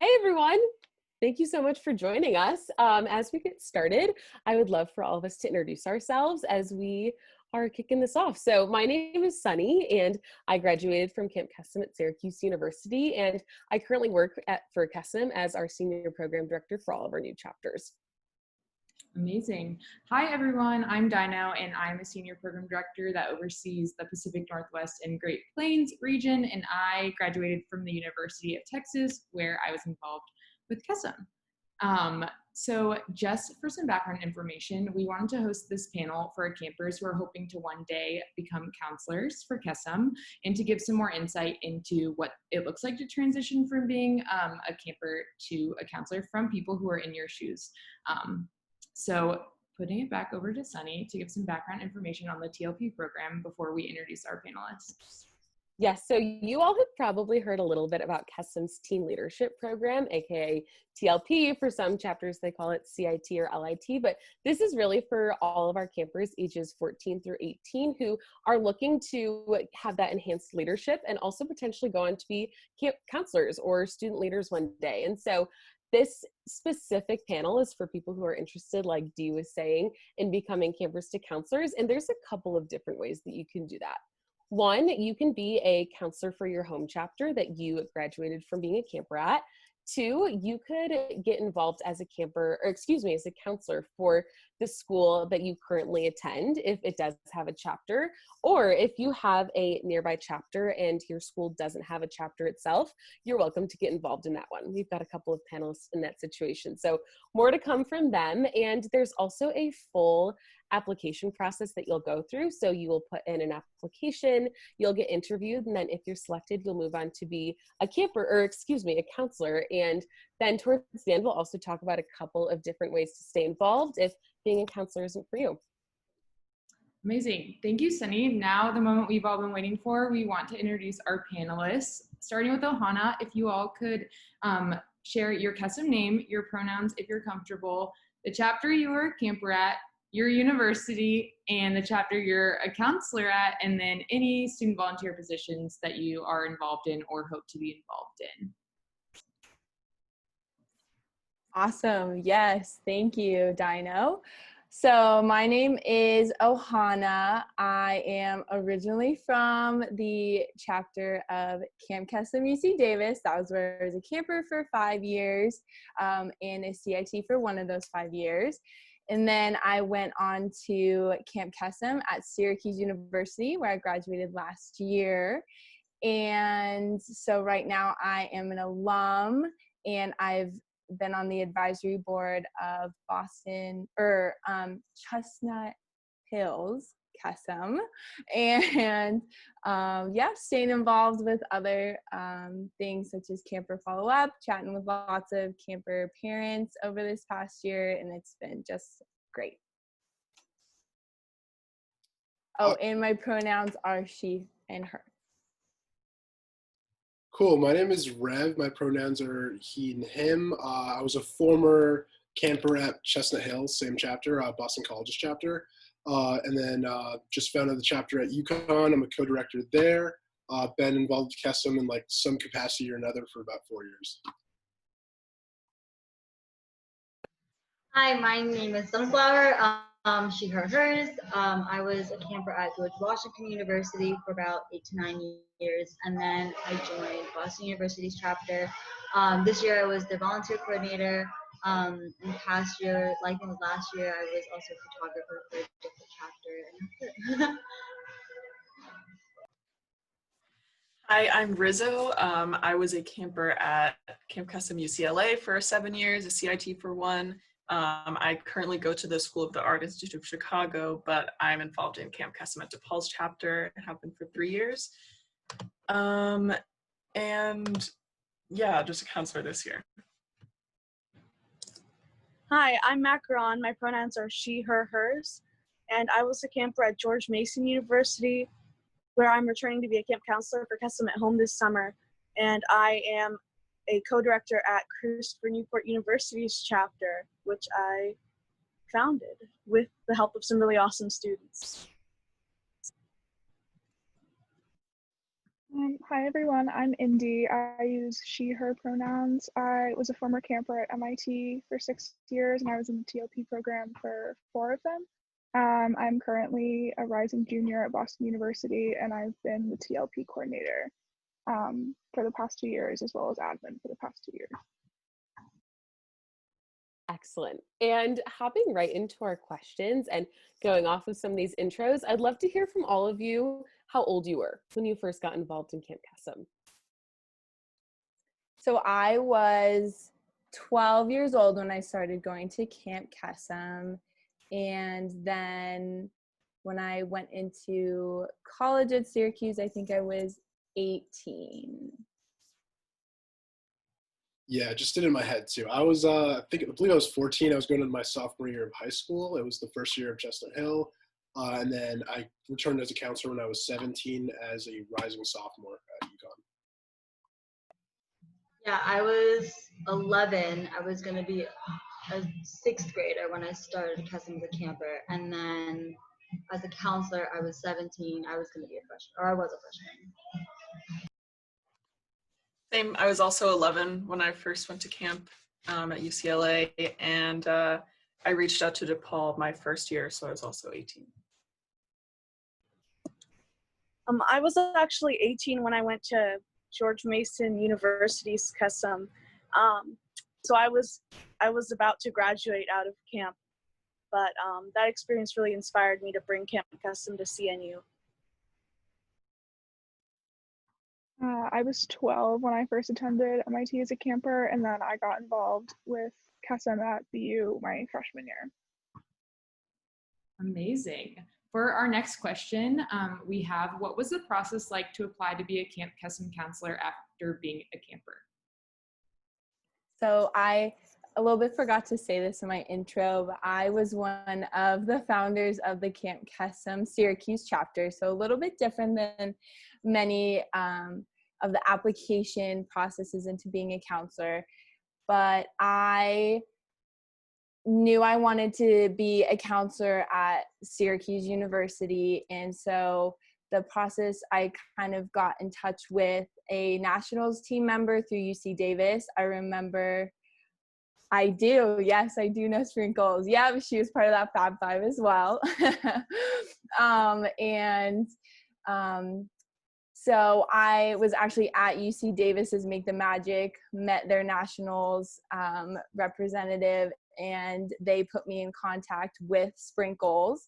Hey everyone! Thank you so much for joining us. As we get started, I would love for all of us to introduce ourselves as we are kicking this off. So my name is Sunny, and I graduated from Camp Kesem at Syracuse University, and I currently work for Kesem as our senior program director for all of our new chapters. Amazing. Hi, everyone. I'm Dino, and I'm a senior program director that oversees the Pacific Northwest and Great Plains region, and I graduated from the University of Texas, where I was involved with Kesem. So just for some background information, we wanted to host this panel for campers who are hoping to one day become counselors for Kesem and to give some more insight into what it looks like to transition from being a camper to a counselor from people who are in your shoes. So putting it back over to Sunny to give some background information on the TLP program before we introduce our panelists. Yes, so you all have probably heard a little bit about Kesem's Teen Leadership Program, aka TLP. For some chapters, they call it CIT or LIT, but this is really for all of our campers ages 14 through 18 who are looking to have that enhanced leadership and also potentially go on to be camp counselors or student leaders one day. And so this specific panel is for people who are interested, like Dee was saying, in becoming campers to counselors. And there's a couple of different ways that you can do that. One, you can be a counselor for your home chapter that you graduated from being a camper at. Two, you could get involved as a as a counselor for the school that you currently attend, if it does have a chapter, or if you have a nearby chapter and your school doesn't have a chapter itself, you're welcome to get involved in that one. We've got a couple of panelists in that situation. So more to come from them. And there's also a full application process that you'll go through. So you will put in an application, you'll get interviewed, and then if you're selected, you'll move on to be a a counselor. And then towards the end, we'll also talk about a couple of different ways to stay involved if being a counselor isn't for you. Amazing. Thank you, Sunny. Now, the moment we've all been waiting for, we want to introduce our panelists, starting with Ohana. If you all could share your Kesem name, your pronouns if you're comfortable, the chapter you were a camper at, your university, and the chapter you're a counselor at, and then any student volunteer positions that you are involved in or hope to be involved in. Awesome. Yes. Thank you, Dino. So my name is Ohana. I am originally from the chapter of Camp Kesem, UC Davis. That was where I was a camper for 5 years and a CIT for one of those 5 years. And then I went on to Camp Kesem at Syracuse University, where I graduated last year. And so right now I am an alum, and I've been on the advisory board of Chestnut Hills Kesem, and staying involved with other things such as camper follow-up, chatting with lots of camper parents over this past year, and it's been just great. Oh, and my pronouns are she and her. Cool. My name is Rev. My pronouns are he and him. I was a former camper at Chestnut Hills, same chapter, Boston College's chapter. And then just founded the chapter at UConn. I'm a co-director there. Been involved with Kesem in like some capacity or another for about 4 years. Hi, my name is Sunflower. She, her, hers. I was a camper at George Washington University for about 8 to 9 years, and then I joined Boston University's chapter. This year I was the volunteer coordinator. And past year, like in the last year, I was also a photographer for a different chapter. And that's it. Hi, I'm Rizzo. I was a camper at Camp Kesem UCLA for 7 years, a CIT for 1. I currently go to the School of the Art Institute of Chicago, but I'm involved in Camp Kesem at DePaul's chapter and have been for 3 years. And yeah, just a counselor this year. Hi, I'm Macaron. My pronouns are she, her, hers, and I was a camper at George Mason University, where I'm returning to be a camp counselor for Kesem at Home this summer, and I am a co-director at Christopher Newport University's chapter, which I founded with the help of some really awesome students. Hi everyone, I'm Indy. I use she, her pronouns. I was a former camper at MIT for 6 years and I was in the TLP program for 4 of them. I'm currently a rising junior at Boston University and I've been the TLP coordinator for the past 2 years as well as admin for the past 2 years. Excellent. And hopping right into our questions and going off of some of these intros, I'd love to hear from all of you how old you were when you first got involved in Camp Kesem. So I was 12 years old when I started going to Camp Kesem. And then when I went into college at Syracuse, I think I was 18. Yeah, just did it in my head too. I was, I believe I was 14. I was going into my sophomore year of high school. It was the first year of Chestnut Hill. And then I returned as a counselor when I was 17 as a rising sophomore at UConn. Yeah, I was 11. I was going to be a 6th grader when I started Kesem as a camper. And then as a counselor, I was 17. I was going to be a freshman, or I was a freshman. Same, I was also 11 when I first went to camp at UCLA, and I reached out to DePaul my first year, so I was also 18. I was actually 18 when I went to George Mason University's Kesem. So I was about to graduate out of camp, but that experience really inspired me to bring Camp Kesem to CNU. I was 12 when I first attended MIT as a camper, and then I got involved with Kesem at BU my freshman year. Amazing. For our next question, we have, what was the process like to apply to be a Camp Kesem counselor after being a camper? So I a little bit forgot to say this in my intro, but I was one of the founders of the Camp Kesem Syracuse chapter. So a little bit different than many of the application processes into being a counselor. But I knew I wanted to be a counselor at Syracuse University. And so the process, I kind of got in touch with a nationals team member through UC Davis. I remember, I do know Sprinkles. Yeah, she was part of that Fab Five as well. So I was actually at UC Davis's Make the Magic, met their nationals representative, and they put me in contact with Sprinkles,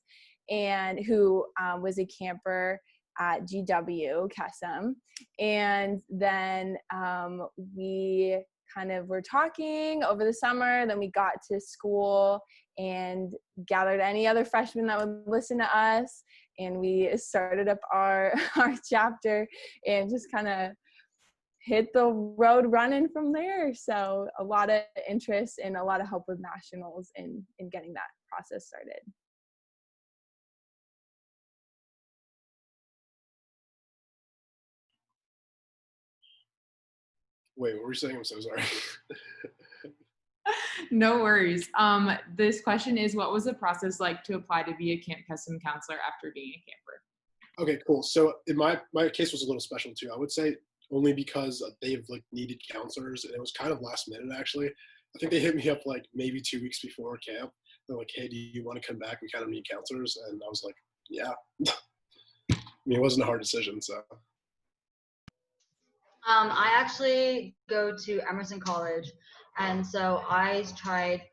and who was a camper at GW Kesem. And then we kind of were talking over the summer. Then we got to school and gathered any other freshmen that would listen to us. And we started up our chapter and just kind of hit the road running from there. So a lot of interest and a lot of help with nationals in getting that process started. Wait, what were you saying? I'm so sorry. No worries. This question is, what was the process like to apply to be a Camp Kesem counselor after being a camper? Okay, cool. So in my case was a little special too. I would say only because they've needed counselors, and it was kind of last minute actually. I think they hit me up maybe 2 weeks before camp. They're like, "Hey, do you want to come back? We kind of need counselors." And I was like, "Yeah." I mean, it wasn't a hard decision, so. I actually go to Emerson College, and so I tried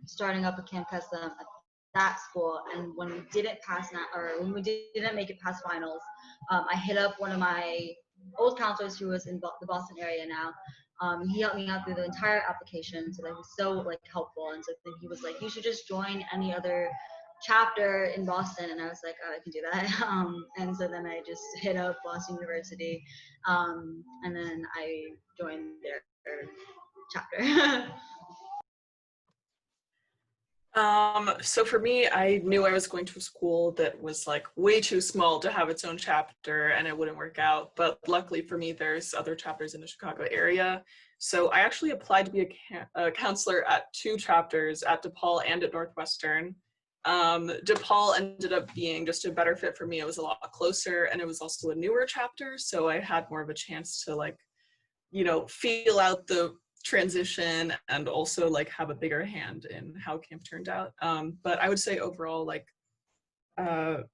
starting up a Camp Kesem at that school. And when we didn't make it past finals, I hit up one of my old counselors who was in the Boston area now. He helped me out through the entire application, so that was so helpful. And so then he was like, "You should just join any other chapter in Boston," and I was like, "Oh, I can do that." And so then I just hit up Boston University, and then I joined their chapter. So for me, I knew I was going to a school that was way too small to have its own chapter, and it wouldn't work out. But luckily for me, there's other chapters in the Chicago area. So I actually applied to be a counselor at 2 chapters, at DePaul and at Northwestern. DePaul ended up being just a better fit for me. It was a lot closer, and it was also a newer chapter, so I had more of a chance to like, you know, feel out the transition and also like have a bigger hand in how camp turned out. But I would say overall, like, the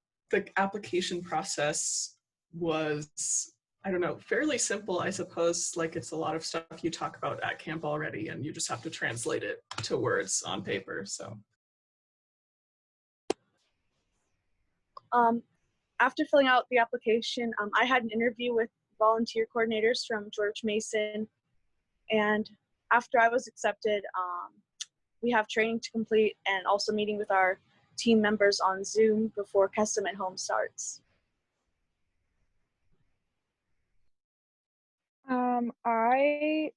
application process was, I don't know, fairly simple, I suppose. Like, it's a lot of stuff you talk about at camp already, and you just have to translate it to words on paper. So After filling out the application, I had an interview with volunteer coordinators from George Mason, and after I was accepted, we have training to complete and also meeting with our team members on Zoom before Kesem at Home starts.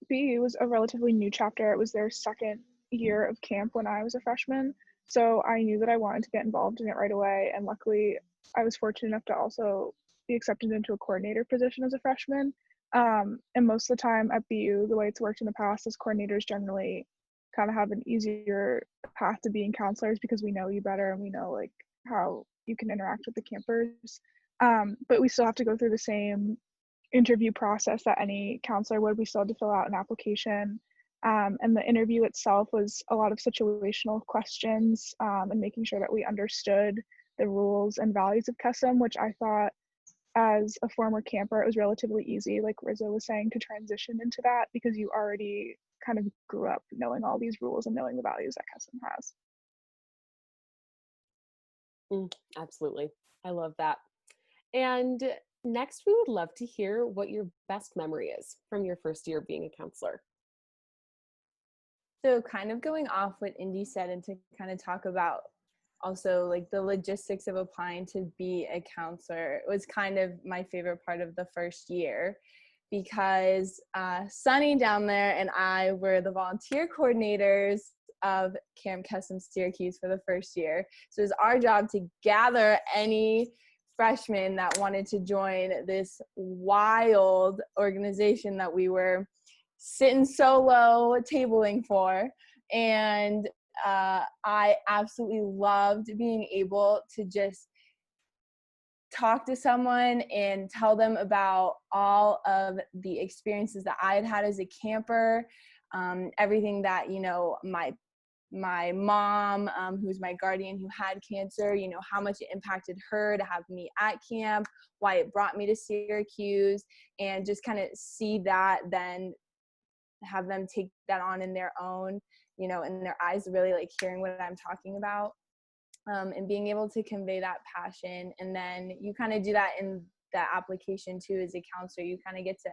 BU was a relatively new chapter. It was their second year of camp when I was a freshman. So I knew that I wanted to get involved in it right away. And luckily, I was fortunate enough to also be accepted into a coordinator position as a freshman. And most of the time at BU, the way it's worked in the past is coordinators generally kind of have an easier path to being counselors because we know you better and we know like how you can interact with the campers. But we still have to go through the same interview process that any counselor would. We still had to fill out an application. And the interview itself was a lot of situational questions and making sure that we understood the rules and values of Kesem, which I thought as a former camper, it was relatively easy, like Rizzo was saying, to transition into that because you already kind of grew up knowing all these rules and knowing the values that Kesem has. Absolutely. I love that. And next, we would love to hear what your best memory is from your first year being a counselor. So kind of going off what Indy said and to kind of talk about also like the logistics of applying to be a counselor, it was kind of my favorite part of the first year because Sunny down there and I were the volunteer coordinators of Camp Kesem Syracuse for the first year. So it was our job to gather any freshmen that wanted to join this wild organization that we were sitting solo tabling for. And I absolutely loved being able to just talk to someone and tell them about all of the experiences that I had had as a camper, everything that, you know, my mom, who's my guardian, who had cancer, you know, how much it impacted her to have me at camp, why it brought me to Syracuse, and just kind of see that, then have them take that on in their own, you know, in their eyes, really like hearing what I'm talking about, and being able to convey that passion. And then you kind of do that in that application too as a counselor. You kind of get to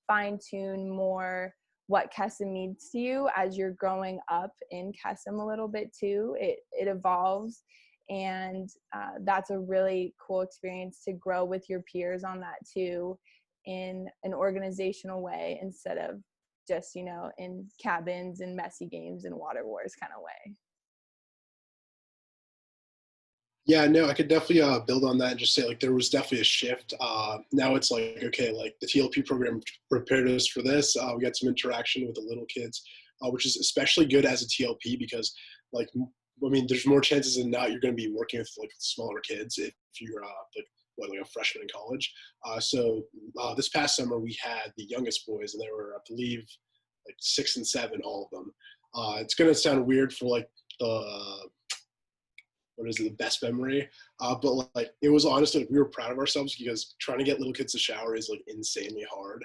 fine tune more what Kesem means to you as you're growing up in Kesem a little bit too. It evolves, and that's a really cool experience to grow with your peers on that too, in an organizational way instead of just, you know, in cabins and messy games and water wars kind of way. Yeah, no, I could definitely build on that and just say like there was definitely a shift. Now it's like, okay, like the TLP program prepared us for this. We got some interaction with the little kids, which is especially good as a TLP because like, I mean, there's more chances than not you're going to be working with like smaller kids if you're like a freshman in college. So this past summer we had the youngest boys and they were, I believe, like 6 and 7, all of them. It's going to sound weird for like the best memory, but like it was honestly like, we were proud of ourselves because trying to get little kids to shower is like insanely hard.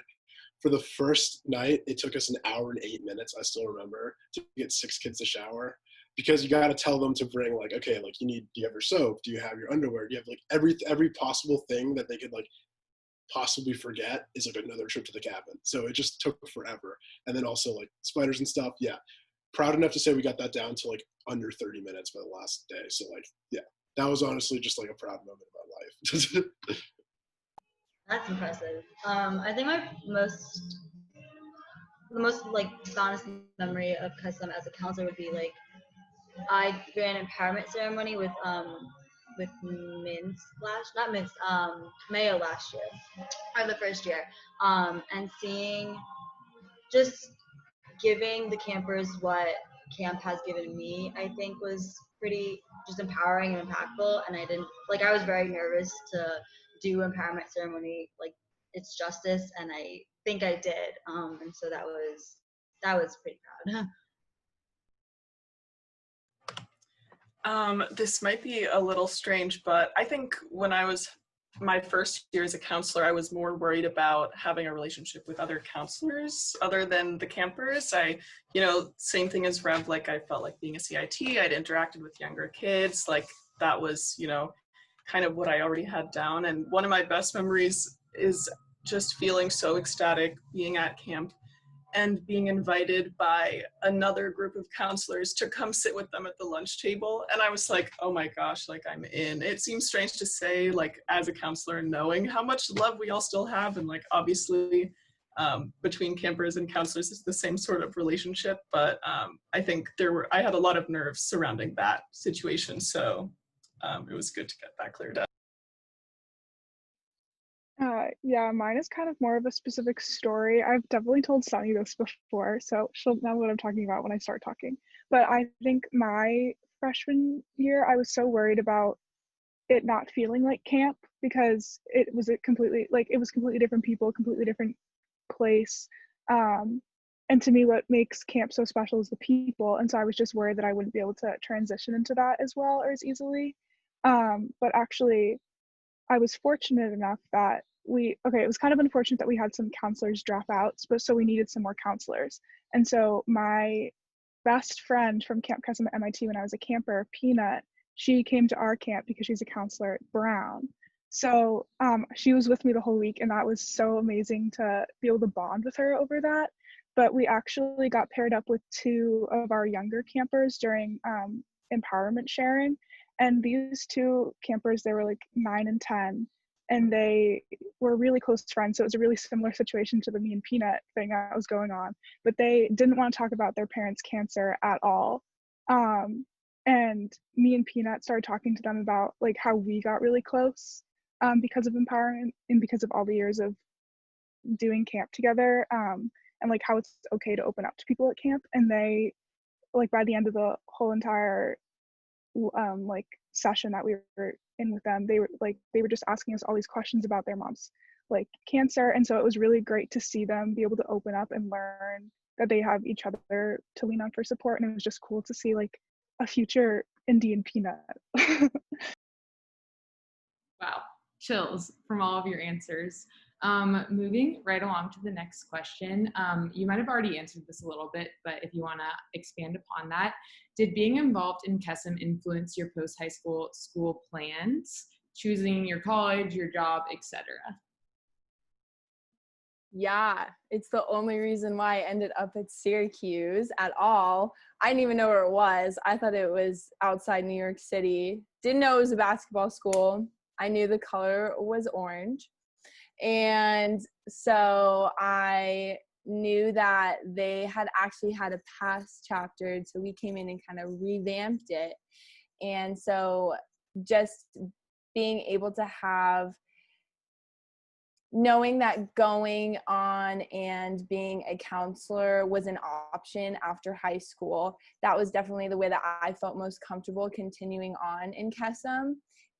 For the first night it took us 1 hour and 8 minutes, I still remember, to get 6 kids to shower because you got to tell them to bring like, okay, like do you have your soap, do you have your underwear, do you have like every possible thing that they could like possibly forget is like another trip to the cabin. So it just took forever. And then also like spiders and stuff. Yeah, proud enough to say we got that down to like under 30 minutes by the last day. So like, yeah, that was honestly just like a proud moment of my life. That's impressive. I think the most like fondest memory of Kesem as a counselor would be like I ran an empowerment ceremony with Mayo last year, or the first year, and seeing just giving the campers what camp has given me, I think was pretty just empowering and impactful. And I was very nervous to do empowerment ceremony, like it's justice, and I think I did. And so that was pretty proud. This might be a little strange, but I think when I was my first year as a counselor, I was more worried about having a relationship with other counselors other than the campers. Same thing as Rev, like I felt like being a CIT, I'd interacted with younger kids, like that was, kind of what I already had down. And one of my best memories is just feeling so ecstatic being at camp and being invited by another group of counselors to come sit with them at the lunch table. And I was like, oh my gosh, like I'm in. It seems strange to say, like as a counselor, knowing how much love we all still have. And like, obviously between campers and counselors is the same sort of relationship. But I think I had a lot of nerves surrounding that situation. So it was good to get that cleared up. Yeah, mine is kind of more of a specific story. I've definitely told Sunny this before, so she'll know what I'm talking about when I start talking. But I think my freshman year, I was so worried about it not feeling like camp because it was completely different people, completely different place. And to me, what makes camp so special is the people. And so I was just worried that I wouldn't be able to transition into that as well or as easily. But actually, I was fortunate enough that it was kind of unfortunate that we had some counselors drop out, but so we needed some more counselors. And so my best friend from Camp Kesem at MIT when I was a camper, Peanut, she came to our camp because she's a counselor at Brown. So she was with me the whole week, and that was so amazing to be able to bond with her over that. But we actually got paired up with two of our younger campers during empowerment sharing. And these two campers, they were like 9 and 10, and they were really close friends. So it was a really similar situation to the me and Peanut thing that was going on, but they didn't want to talk about their parents' cancer at all. And me and Peanut started talking to them about like how we got really close because of empowerment and because of all the years of doing camp together, and like how it's okay to open up to people at camp. And they, like by the end of the whole entire like session that we were in with them, they were just asking us all these questions about their mom's like cancer. And so it was really great to see them be able to open up and learn that they have each other to lean on for support. And it was just cool to see like a future Indian Peanut. Wow, chills from all of your answers. Moving right along to the next question. You might have already answered this a little bit, but if you want to expand upon that, did being involved in Kesem influence your post-high school plans, choosing your college, your job, etc.? Yeah, it's the only reason why I ended up at Syracuse at all. I didn't even know where it was. I thought it was outside New York City. Didn't know it was a basketball school. I knew the color was orange. And so I knew that they had actually had a past chapter. So we came in and kind of revamped it. And so just being able to have, knowing that going on and being a counselor was an option after high school, that was definitely the way that I felt most comfortable continuing on in Kesem.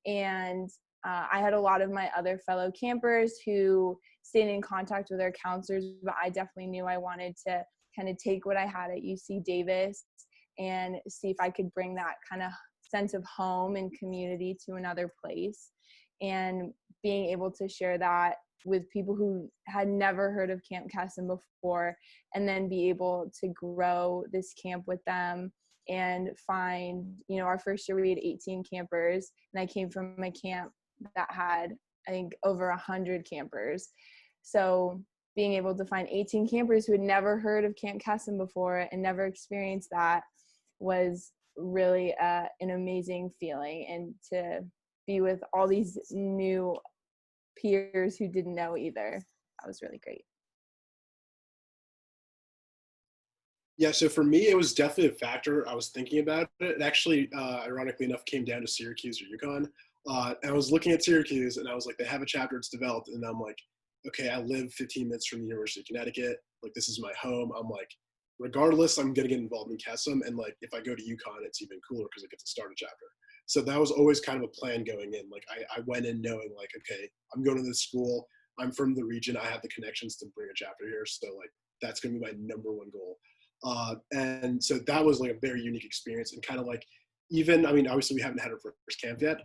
And I had a lot of my other fellow campers who stayed in contact with their counselors, but I definitely knew I wanted to kind of take what I had at UC Davis and see if I could bring that kind of sense of home and community to another place. And being able to share that with people who had never heard of Camp Kesem before, and then be able to grow this camp with them and find, our first year we had 18 campers, and I came from a camp that had, I think, over 100 campers. So being able to find 18 campers who had never heard of Camp Kesem before and never experienced that was really an amazing feeling. And to be with all these new peers who didn't know either, that was really great. Yeah, so for me, it was definitely a factor. I was thinking about it. It actually, ironically enough, came down to Syracuse or UConn. And I was looking at Syracuse, and I was like, they have a chapter, it's developed. And I'm like, okay, I live 15 minutes from the University of Connecticut. Like, this is my home. I'm like, regardless, I'm gonna get involved in Kesem, and like if I go to UConn, it's even cooler because I get to start a chapter. So that was always kind of a plan going in. Like I went in knowing like, okay, I'm going to this school. I'm from the region. I have the connections to bring a chapter here. So like that's gonna be my number one goal. And so that was like a very unique experience, and kind of like even, I mean, obviously we haven't had our first camp yet,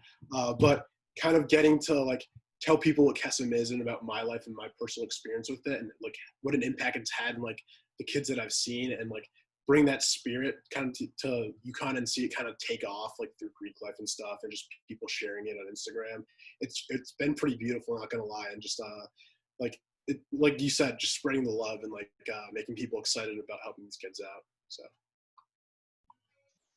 but kind of getting to like tell people what Kesem is and about my life and my personal experience with it, and like what an impact it's had, and like the kids that I've seen, and like bring that spirit kind of to UConn and see it kind of take off like through Greek life and stuff, and just people sharing it on Instagram. It's been pretty beautiful, not gonna lie, and just like it, like you said, just spreading the love and like making people excited about helping these kids out. So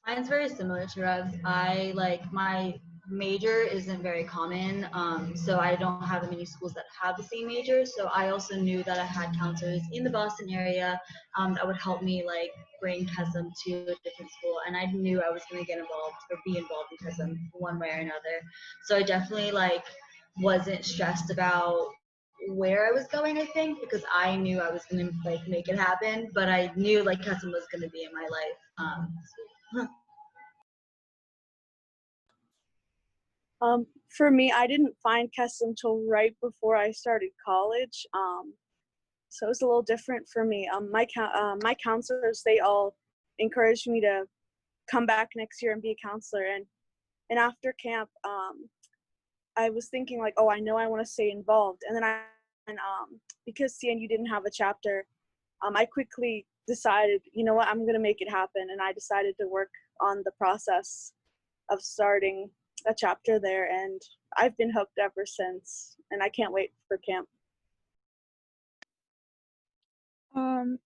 Mine's very similar to Rev's. I like my major isn't very common, so I don't have many schools that have the same major. So I also knew that I had counselors in the Boston area that would help me like bring Kesem to a different school, and I knew I was going to get involved or be involved in Kesem one way or another. So I definitely like wasn't stressed about where I was going, I think, because I knew I was going to like make it happen, but I knew like Kesem was going to be in my life. For me, I didn't find Kesem until right before I started college. So it was a little different for me. My counselors, they all encouraged me to come back next year and be a counselor. And after camp, I was thinking like, oh, I know I want to stay involved. And then because CNU didn't have a chapter, I quickly decided, you know what, I'm going to make it happen. And I decided to work on the process of starting a chapter there, and I've been hooked ever since, and I can't wait for camp.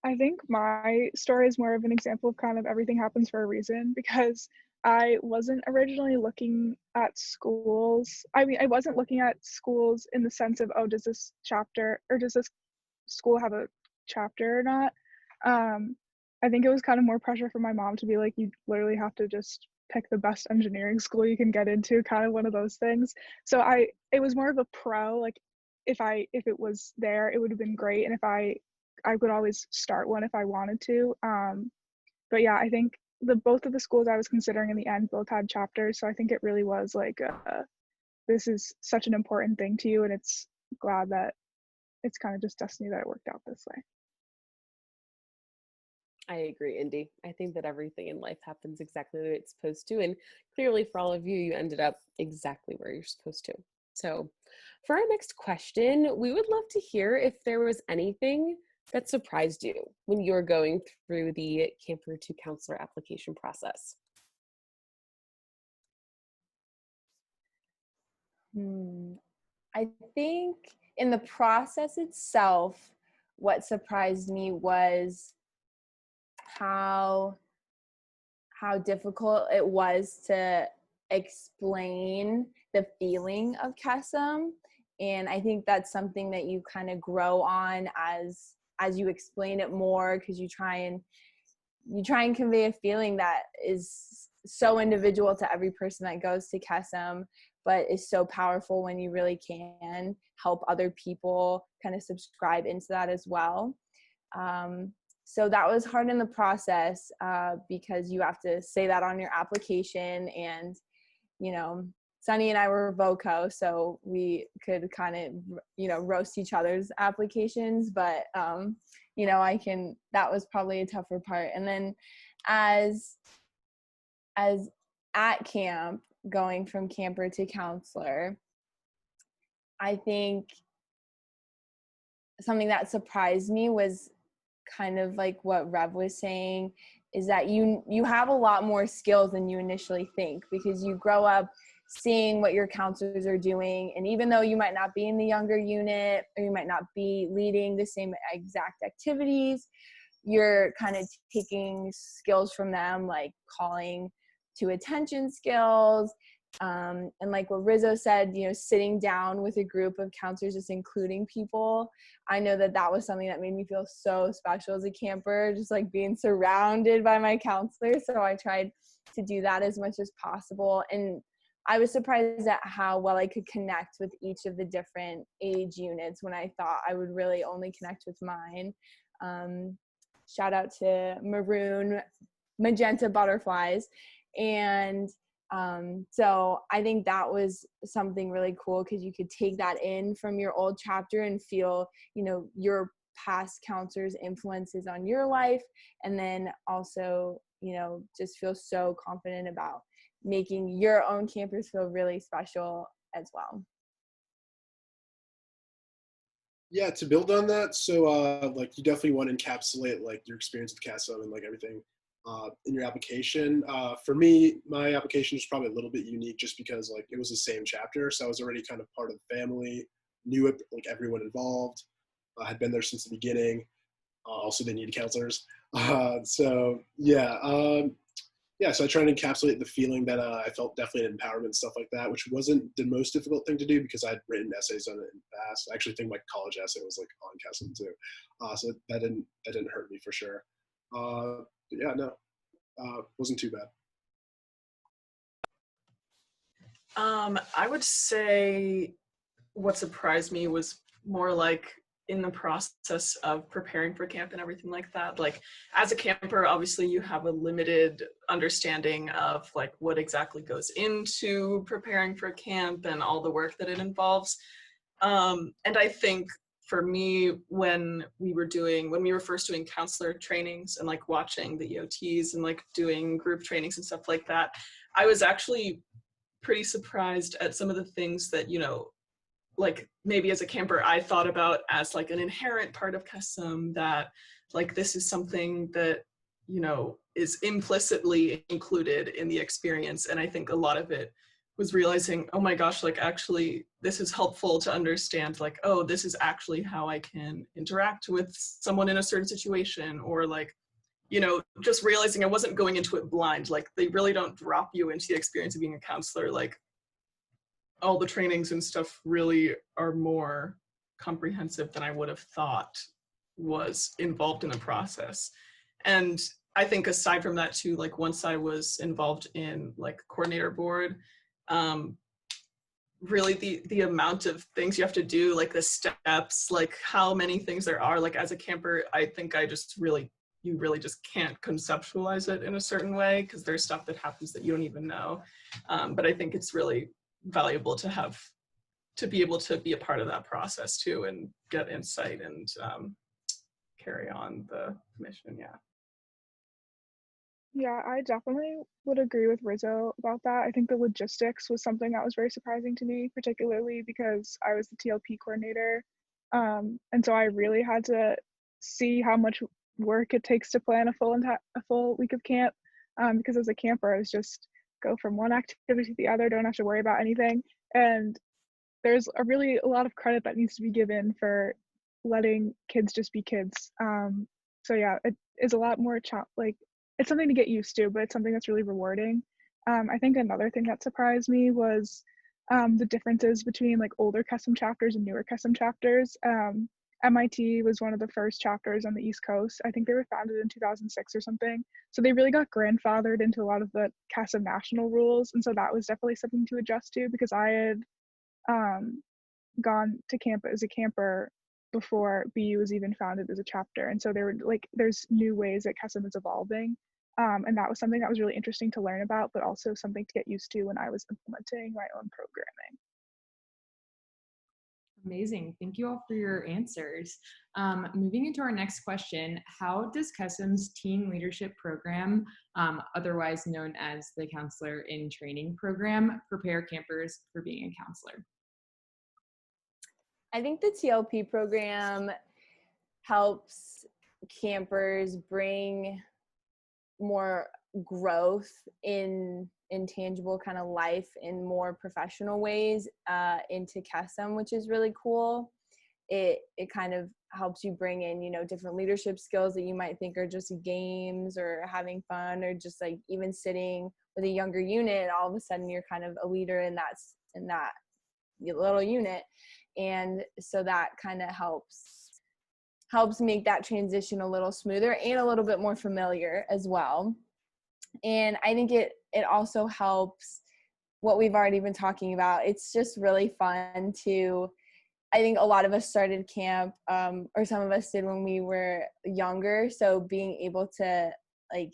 I think my story is more of an example of kind of everything happens for a reason, because I wasn't originally looking at schools. I mean, I wasn't looking at schools in the sense of, oh, does this chapter or does this school have a chapter or not? I think it was kind of more pressure from my mom to be like, you literally have to just pick the best engineering school you can get into, kind of one of those things. So it was more of a pro, like if it was there, it would have been great, and if I could always start one if I wanted to. But yeah, I think both of the schools I was considering in the end both had chapters, so I think it really was like this is such an important thing to you, and it's glad that it's kind of just destiny that it worked out this way. I agree, Indy. I think that everything in life happens exactly the way it's supposed to. And clearly for all of you, you ended up exactly where you're supposed to. So for our next question, we would love to hear if there was anything that surprised you when you were going through the Camper to Counselor application process. I think in the process itself, what surprised me was how difficult it was to explain the feeling of Kesem. And I think that's something that you kind of grow on as you explain it more, because you try and convey a feeling that is so individual to every person that goes to Kesem, but is so powerful when you really can help other people kind of subscribe into that as well. So that was hard in the process because you have to say that on your application, and, you know, Sunny and I were VOCO, so we could kind of, you know, roast each other's applications, but, you know, that was probably a tougher part. And then as at camp, going from camper to counselor, I think something that surprised me was kind of like what Rev was saying, is that you have a lot more skills than you initially think, because you grow up seeing what your counselors are doing, and even though you might not be in the younger unit or you might not be leading the same exact activities, you're kind of taking skills from them, like calling to attention skills, and like what Rizzo said, you know, sitting down with a group of counselors, just including people. I know that was something that made me feel so special as a camper, just like being surrounded by my counselors. So I tried to do that as much as possible. And I was surprised at how well I could connect with each of the different age units when I thought I would really only connect with mine. shout out to maroon, magenta butterflies. And so I think that was something really cool because you could take that in from your old chapter and feel, you know, your past counselors' influences on your life, and then also, you know, just feel so confident about making your own campers feel really special as well. Yeah, to build on that, so like you definitely want to encapsulate like your experience with Kesem and like everything in your application. For me, my application is probably a little bit unique just because like it was the same chapter, so I was already kind of part of the family, knew it, like everyone involved, had been there since the beginning. Also, they needed counselors. So yeah, yeah. So I tried to encapsulate the feeling that I felt definitely an empowerment and stuff like that, which wasn't the most difficult thing to do because I'd written essays on it in the past. I actually think my college essay was like on Kesem too, so that didn't hurt me for sure. Yeah, no, wasn't too bad. I would say what surprised me was more like in the process of preparing for camp and everything like that. Like as a camper, obviously you have a limited understanding of like what exactly goes into preparing for camp and all the work that it involves. And I think for me, when we were first doing counselor trainings and like watching the EOTs and like doing group trainings and stuff like that, I was actually pretty surprised at some of the things that, you know, like maybe as a camper I thought about as like an inherent part of Kesem, that like this is something that, you know, is implicitly included in the experience. And I think a lot of it was realizing, oh my gosh, like actually this is helpful to understand, like, oh, this is actually how I can interact with someone in a certain situation, or like, you know, just realizing I wasn't going into it blind. Like they really don't drop you into the experience of being a counselor. Like all the trainings and stuff really are more comprehensive than I would have thought was involved in the process. And I think aside from that too, like once I was involved in like coordinator board, really the amount of things you have to do, like the steps, like how many things there are, like as a camper, I think you really just can't conceptualize it in a certain way because there's stuff that happens that you don't even know. But I think it's really valuable to be able to be a part of that process too and get insight and carry on the mission. Yeah, I definitely would agree with Rizzo about that. I think the logistics was something that was very surprising to me, particularly because I was the TLP coordinator. And so I really had to see how much work it takes to plan a full week of camp. Because as a camper, I was just go from one activity to the other, don't have to worry about anything. And there's a lot of credit that needs to be given for letting kids just be kids. So yeah, it is a lot more like it's something to get used to, but it's something that's really rewarding. I think another thing that surprised me was the differences between like older Kesem chapters and newer Kesem chapters. MIT was one of the first chapters on the East Coast. I think they were founded in 2006 or something. So they really got grandfathered into a lot of the Kesem national rules. And so that was definitely something to adjust to because I had gone to camp as a camper before BU was even founded as a chapter. And so there's new ways that Kesem is evolving. And that was something that was really interesting to learn about, but also something to get used to when I was implementing my own programming. Amazing. Thank you all for your answers. Moving into our next question, how does Kesem's teen leadership program, otherwise known as the Counselor in Training program, prepare campers for being a counselor? I think the TLP program helps campers bring more growth in tangible kind of life in more professional ways into Kesem, which is really cool. It kind of helps you bring in, you know, different leadership skills that you might think are just games or having fun or just like even sitting with a younger unit. All of a sudden you're kind of a leader in that little unit. And so that kind of helps make that transition a little smoother and a little bit more familiar as well. And I think it also helps what we've already been talking about. It's just really fun to I think a lot of us started camp, or some of us did when we were younger. So being able to like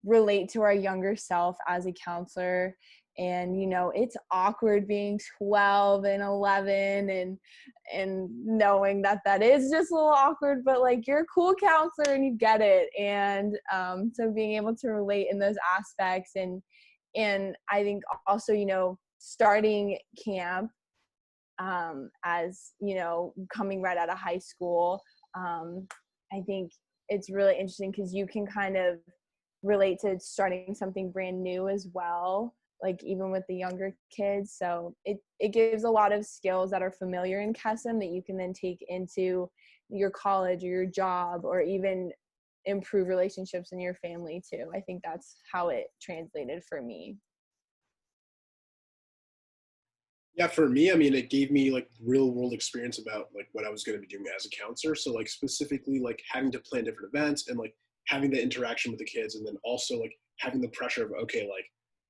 relate to our younger self as a counselor, and it's awkward being 12 and 11 and knowing that is just a little awkward, but like you're a cool counselor and you get it. And so being able to relate in those aspects, and I think also starting camp as coming right out of high school, I think it's really interesting because you can kind of relate to starting something brand new as well, like even with the younger kids. So it gives a lot of skills that are familiar in Kesem that you can then take into your college or your job, or even improve relationships in your family too. I think that's how it translated for me. Yeah, for me, I mean, it gave me like real world experience about like what I was going to be doing as a counselor. So like specifically like having to plan different events and like having the interaction with the kids, and then also like having the pressure of, okay, like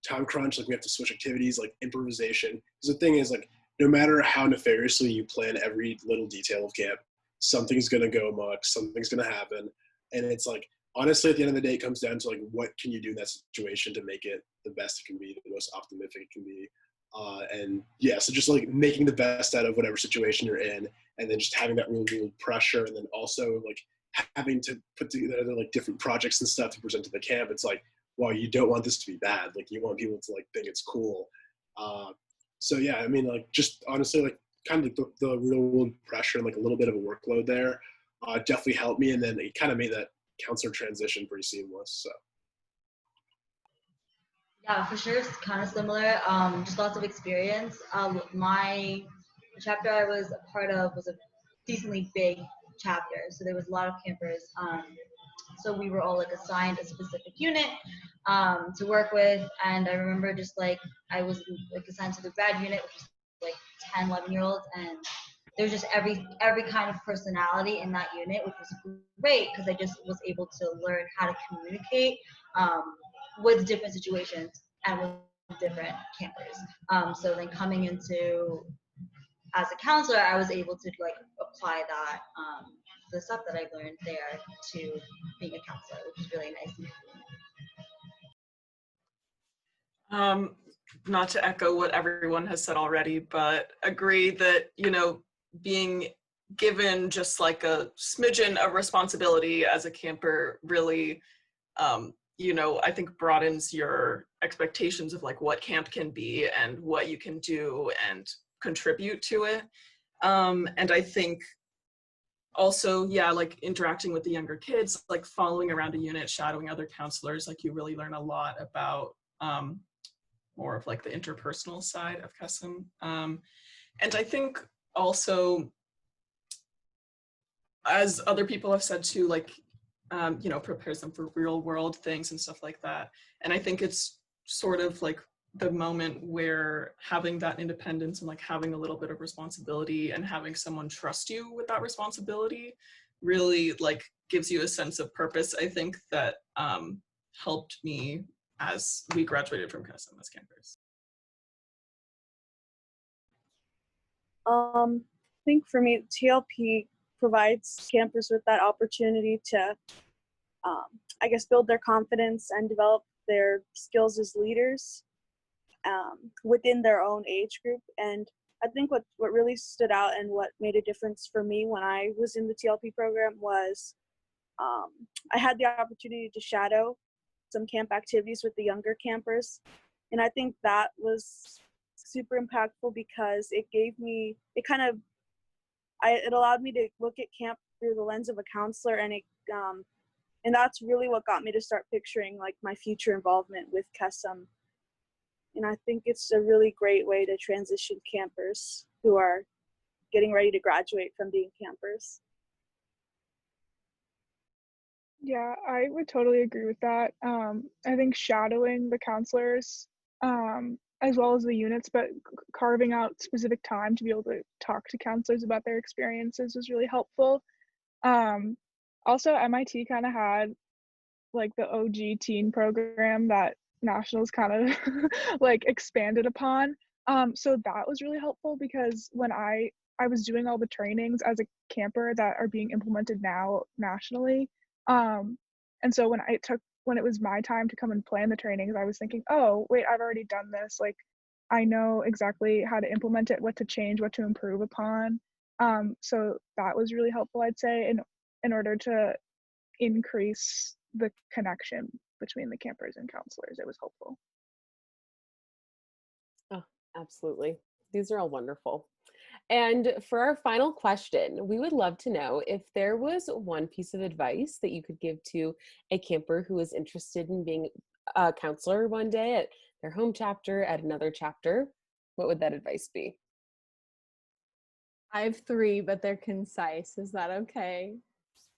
time crunch, like we have to switch activities, like improvisation. Because the thing is, like, no matter how nefariously you plan every little detail of camp, something's going to go amok, something's going to happen. And it's like, honestly, at the end of the day, it comes down to like, what can you do in that situation to make it the best it can be, the most optimistic it can be. And yeah, so just like making the best out of whatever situation you're in, and then just having that real pressure, and then also like having to put together like different projects and stuff to present to the camp. It's like, well, you don't want this to be bad. Like you want people to like think it's cool. So yeah, I mean, like just honestly, like kind of the real world pressure and like a little bit of a workload there definitely helped me, and then it kind of made that counselor transition pretty seamless. So. Yeah, for sure, it's kind of similar. Just lots of experience. My chapter I was a part of was a decently big chapter, so there was a lot of campers. So we were all like assigned a specific unit to work with, and I remember just like I was like assigned to the grad unit, which was like 10, 11-year-olds, and there's just every kind of personality in that unit, which was great because I just was able to learn how to communicate with different situations and with different campers. So then coming into as a counselor, I was able to like apply that the stuff that I learned there to being a counselor, which is really nice. Not to echo what everyone has said already, but agree that, being given just like a smidgen of responsibility as a camper really, I think broadens your expectations of like what camp can be and what you can do and contribute to it. And I think also, yeah, like interacting with the younger kids, like following around a unit, shadowing other counselors, like you really learn a lot about more of like the interpersonal side of Kesem. And I think also, as other people have said too, like, prepares them for real world things and stuff like that. And I think it's sort of like the moment where having that independence and like having a little bit of responsibility and having someone trust you with that responsibility really like gives you a sense of purpose. I think that helped me as we graduated from Kesem as campers. I think for me, TLP provides campers with that opportunity to, build their confidence and develop their skills as leaders within their own age group. And I think what really stood out and what made a difference for me when I was in the TLP program was I had the opportunity to shadow some camp activities with the younger campers. And I think that was super impactful because it allowed me to look at camp through the lens of a counselor, and that's really what got me to start picturing like my future involvement with Kesem. And I think it's a really great way to transition campers who are getting ready to graduate from being campers. Yeah, I would totally agree with that. I think shadowing the counselors, as well as the units, but carving out specific time to be able to talk to counselors about their experiences was really helpful. Also, MIT kind of had like the OG teen program that Nationals kind of like expanded upon. So that was really helpful because when I I was doing all the trainings as a camper that are being implemented now nationally. And so when it was my time to come and plan the trainings, I was thinking, oh, wait, I've already done this. Like, I know exactly how to implement it, what to change, what to improve upon. So that was really helpful, I'd say, in order to increase the connection between the campers and counselors. It was helpful. Oh, absolutely. These are all wonderful. And for our final question, we would love to know if there was one piece of advice that you could give to a camper who is interested in being a counselor one day at their home chapter, at another chapter. What would that advice be? I have three, but they're concise. Is that okay?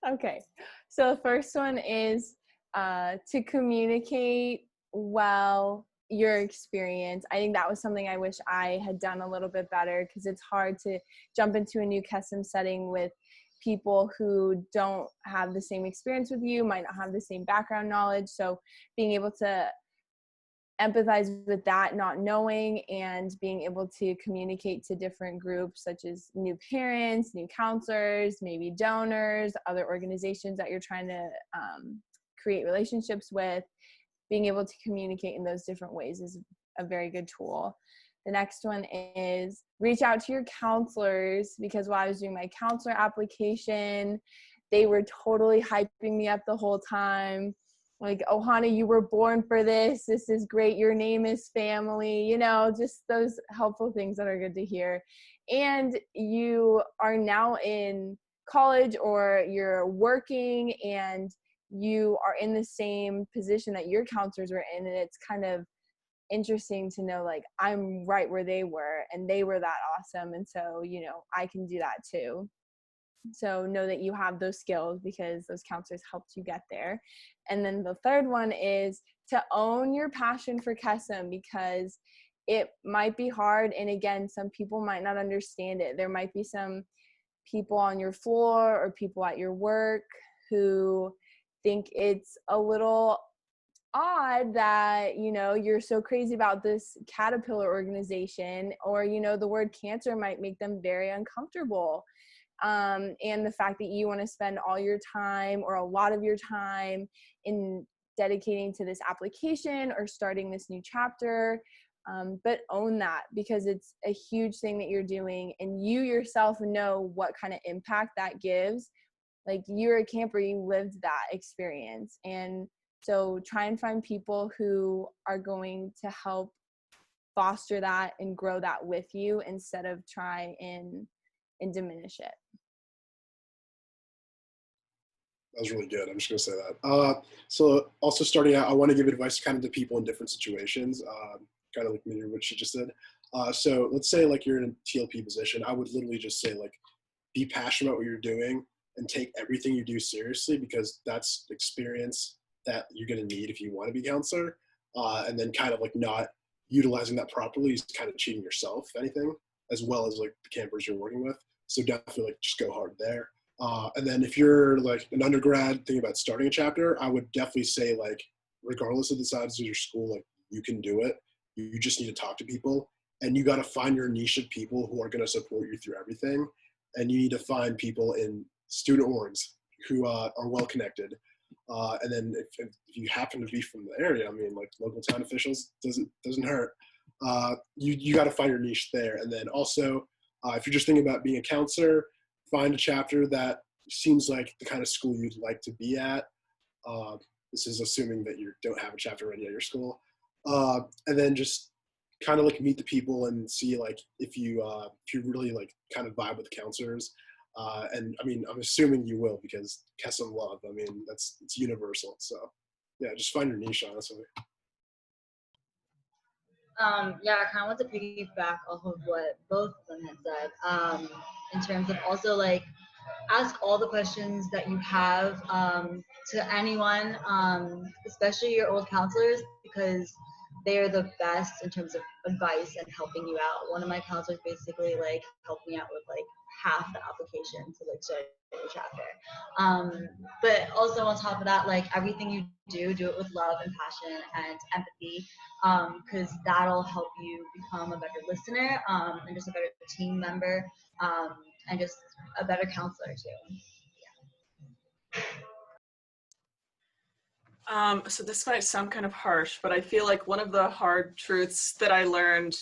Okay. So the first one is to communicate well your experience. I think that was something I wish I had done a little bit better, because it's hard to jump into a new Kesem setting with people who don't have the same experience with you, might not have the same background knowledge. So being able to empathize with that not knowing, and being able to communicate to different groups such as new parents, new counselors, maybe donors, other organizations that you're trying to create relationships with. Being able to communicate in those different ways is a very good tool. The next one is reach out to your counselors, because while I was doing my counselor application, they were totally hyping me up the whole time. Like, Ohana, you were born for this. This is great. Your name is family. You know, just those helpful things that are good to hear. And you are now in college, or you're working, and you are in the same position that your counselors were in. And it's kind of interesting to know, like, I'm right where they were, and they were that awesome. And so, you know, I can do that too. So know that you have those skills, because those counselors helped you get there. And then the third one is to own your passion for Kesem, because it might be hard. And again, some people might not understand it. There might be some people on your floor or people at your work who think it's a little odd that, you know, you're so crazy about this caterpillar organization, or, you know, the word cancer might make them very uncomfortable. And the fact that you want to spend all your time, or a lot of your time, in dedicating to this application or starting this new chapter, but own that, because it's a huge thing that you're doing, and you yourself know what kind of impact that gives. Like, you're a camper, you lived that experience. And so try and find people who are going to help foster that and grow that with you, instead of try and diminish it. That was really good. I'm just going to say that. So also starting out, I want to give advice kind of to people in different situations, kind of like maybe what she just did. So let's say like you're in a TLP position. I would literally just say, like, be passionate about what you're doing and take everything you do seriously, because that's experience that you're going to need if you want to be a counselor. And then kind of like not utilizing that properly is kind of cheating yourself, if anything, as well as like the campers you're working with. So definitely like just go hard there. And then if you're like an undergrad thinking about starting a chapter, I would definitely say, like, regardless of the size of your school, like, you can do it. You just need to talk to people, and you got to find your niche of people who are going to support you through everything. And you need to find people in student orgs who are well connected. And then if you happen to be from the area, I mean, like, local town officials doesn't hurt. You got to find your niche there. And then also, if you're just thinking about being a counselor, find a chapter that seems like the kind of school you'd like to be at. This is assuming that you don't have a chapter already at your school. And then just kind of like meet the people and see, like, if you really like kind of vibe with the counselors. And I mean, I'm assuming you will, because Kesem love, I mean, it's universal. So yeah, just find your niche, honestly. Yeah, I kind of want to piggyback off of what both of them had said. In terms of also, like, ask all the questions that you have to anyone, especially your old counselors, because they are the best in terms of advice and helping you out. One of my counselors basically like helped me out with like half the application to like start a chapter. But also on top of that, like everything you do it with love and passion and empathy, because that'll help you become a better listener, and just a better team member, and just a better counselor too. So this might sound kind of harsh, but I feel like one of the hard truths that I learned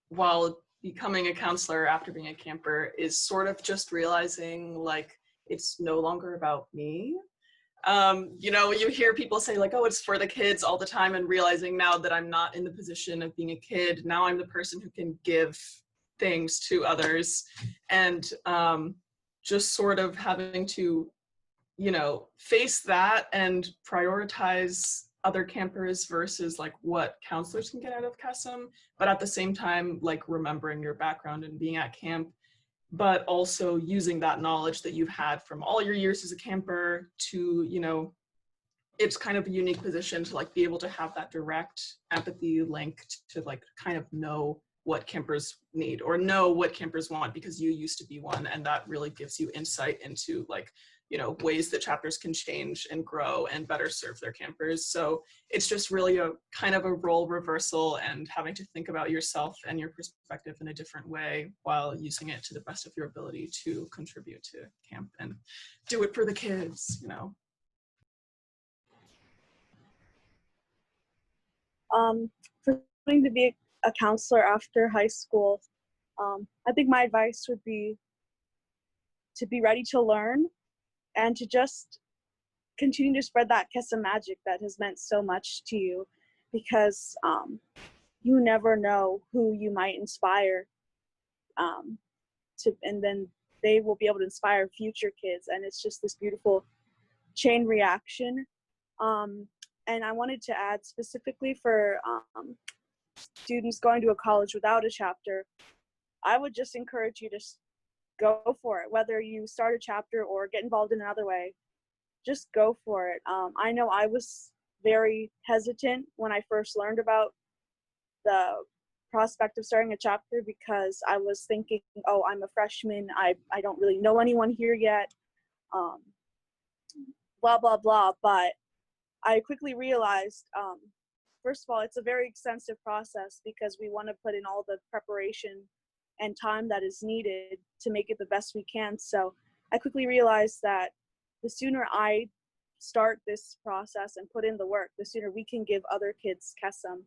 while becoming a counselor after being a camper is sort of just realizing like it's no longer about me. You know, you hear people say like, oh, it's for the kids all the time, and realizing now that I'm not in the position of being a kid, now I'm the person who can give things to others, and just sort of having to, you know, face that and prioritize other campers versus like what counselors can get out of Kesem, but at the same time, like remembering your background and being at camp, but also using that knowledge that you've had from all your years as a camper to, you know, it's kind of a unique position to like be able to have that direct empathy link to like kind of know what campers need or know what campers want because you used to be one, and that really gives you insight into like, you know, ways that chapters can change and grow and better serve their campers. So it's just really a kind of a role reversal and having to think about yourself and your perspective in a different way while using it to the best of your ability to contribute to camp and do it for the kids, you know. For wanting to be a counselor after high school, I think my advice would be to be ready to learn and to just continue to spread that Kesem magic that has meant so much to you, because you never know who you might inspire, and then they will be able to inspire future kids, and it's just this beautiful chain reaction. And I wanted to add specifically for students going to a college without a chapter, I would just encourage you to go for it, whether you start a chapter or get involved in another way. Just go for it. I know I was very hesitant when I first learned about the prospect of starting a chapter because I was thinking, oh, I'm a freshman, I don't really know anyone here yet, blah, blah, blah. But I quickly realized, first of all, it's a very extensive process because we want to put in all the preparation and time that is needed to make it the best we can. So I quickly realized that the sooner I start this process and put in the work, the sooner we can give other kids Kesem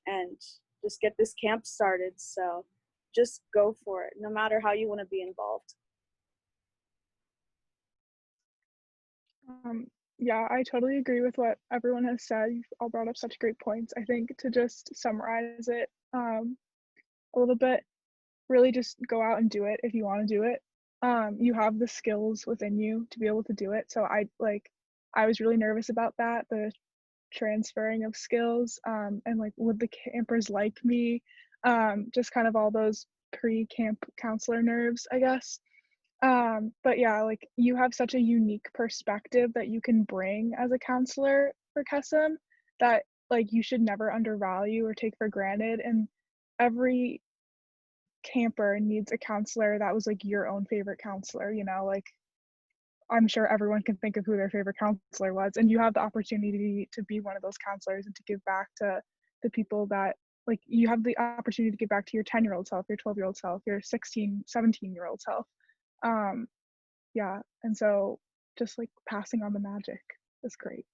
and just get this camp started. So just go for it, no matter how you want to be involved. Yeah, I totally agree with what everyone has said. You've all brought up such great points. I think to just summarize it a little bit, really just go out and do it if you want to do it. You have the skills within you to be able to do it. So I was really nervous about that, the transferring of skills, and like, would the campers like me? Just kind of all those pre-camp counselor nerves, I guess. But yeah, like, you have such a unique perspective that you can bring as a counselor for Kesem that like you should never undervalue or take for granted. And every camper needs a counselor that was like your own favorite counselor, you know, like I'm sure everyone can think of who their favorite counselor was, and you have the opportunity to be one of those counselors and to give back to the people that, like, you have the opportunity to give back to your 10-year-old self, your 12-year-old self, your 16, 17-year-old self. Yeah, and so just like passing on the magic is great.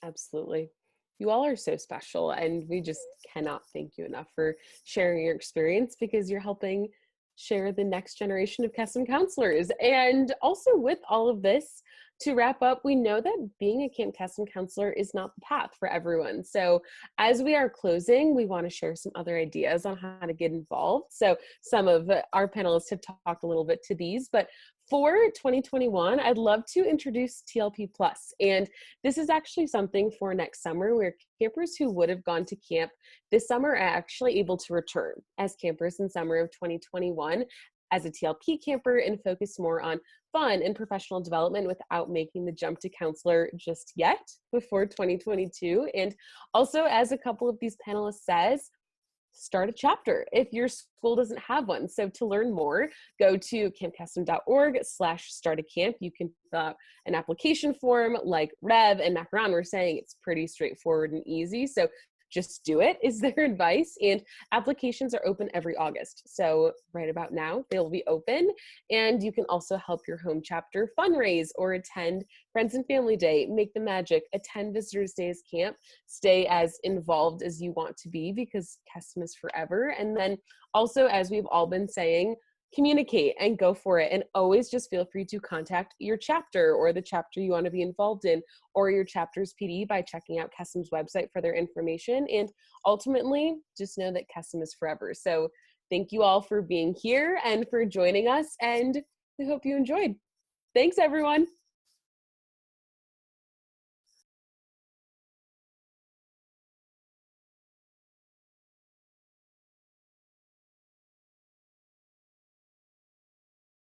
Absolutely. You all are so special, and we just cannot thank you enough for sharing your experience, because you're helping share the next generation of Kesem counselors. And also, with all of this, to wrap up, we know that being a Camp Kesem counselor is not the path for everyone. So as we are closing, we want to share some other ideas on how to get involved. So some of our panelists have talked a little bit to these, but for 2021, I'd love to introduce TLP Plus. And this is actually something for next summer, where campers who would have gone to camp this summer are actually able to return as campers in summer of 2021 as a TLP camper and focus more on fun and professional development without making the jump to counselor just yet before 2022. And also, as a couple of these panelists says, start a chapter if your school doesn't have one. So to learn more, go to campkesem.org/start-a-camp. You can fill out an application form like Rev and Macaron were saying. It's pretty straightforward and easy. So just do it is their advice. And applications are open every August. So right about now, they'll be open. And you can also help your home chapter fundraise or attend Friends and Family Day, make the magic, attend Visitors Days camp, stay as involved as you want to be because Kesem is forever. And then also, as we've all been saying, communicate and go for it. And always just feel free to contact your chapter or the chapter you want to be involved in or your chapter's PD by checking out Kesem's website for their information. And ultimately, just know that Kesem is forever. So thank you all for being here and for joining us. And I hope you enjoyed. Thanks, everyone.